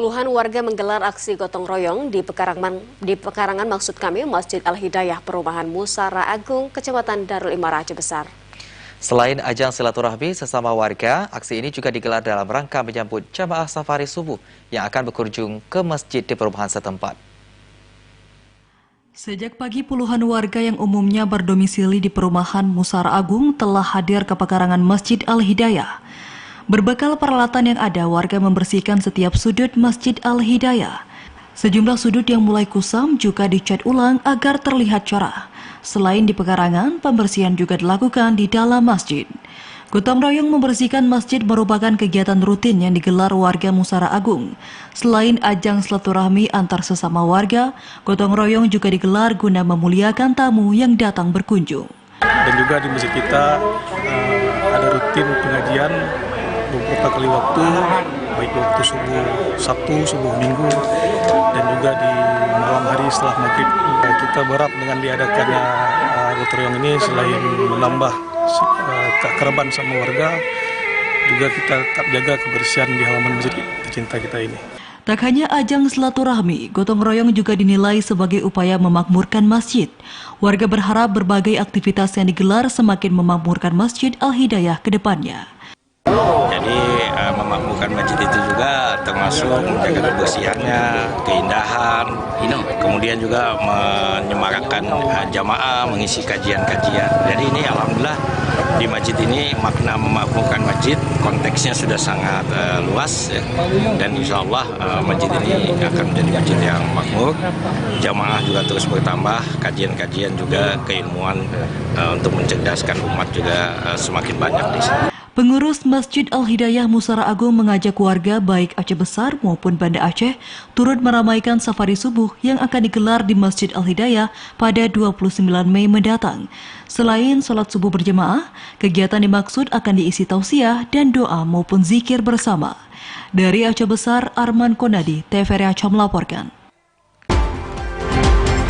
Puluhan warga menggelar aksi gotong royong di pekarangan maksud kami Masjid Al-Hidayah Perumahan Musara Agung, Kecamatan Darul Imara, Aceh Besar. Selain ajang silaturahmi sesama warga, aksi ini juga digelar dalam rangka menyambut jamaah safari subuh yang akan berkunjung ke masjid di perumahan setempat. Sejak pagi puluhan warga yang umumnya berdomisili di perumahan Musara Agung telah hadir ke pekarangan Masjid Al-Hidayah. Berbekal peralatan yang ada, warga membersihkan setiap sudut Masjid Al-Hidayah. Sejumlah sudut yang mulai kusam juga dicat ulang agar terlihat cerah. Selain di pekarangan, pembersihan juga dilakukan di dalam masjid. Gotong royong membersihkan masjid merupakan kegiatan rutin yang digelar warga Musara Agung. Selain ajang silaturahmi antar sesama warga, gotong royong juga digelar guna memuliakan tamu yang datang berkunjung. Dan juga di masjid kita ada rutin pengajian beberapa kali waktu, baik waktu subuh Sabtu, subuh Minggu, dan juga di malam hari setelah maghrib. Kita berharap dengan diadakannya gotong royong ini selain menambah keakraban sama warga, juga kita tetap jaga kebersihan di halaman masjid tercinta kita ini. Tak hanya ajang silaturahmi, gotong royong juga dinilai sebagai upaya memakmurkan masjid. Warga berharap berbagai aktivitas yang digelar semakin memakmurkan Masjid Al-Hidayah ke depannya. Jadi memakmurkan masjid itu juga termasuk menjaga kebersihannya, keindahan, kemudian juga menyemarakkan jamaah, mengisi kajian-kajian. Jadi ini alhamdulillah di masjid ini makna memakmurkan masjid konteksnya sudah sangat luas ya. Dan insya Allah masjid ini akan menjadi masjid yang makmur. Jamaah juga terus bertambah, kajian-kajian juga keilmuan untuk mencerdaskan umat juga semakin banyak di sini. Pengurus Masjid Al-Hidayah Musara Agung mengajak warga baik Aceh Besar maupun Banda Aceh turut meramaikan safari subuh yang akan digelar di Masjid Al-Hidayah pada 29 Mei mendatang. Selain sholat subuh berjemaah, kegiatan dimaksud akan diisi tausiah dan doa maupun zikir bersama. Dari Aceh Besar, Arman Konadi, TVRI Aceh melaporkan.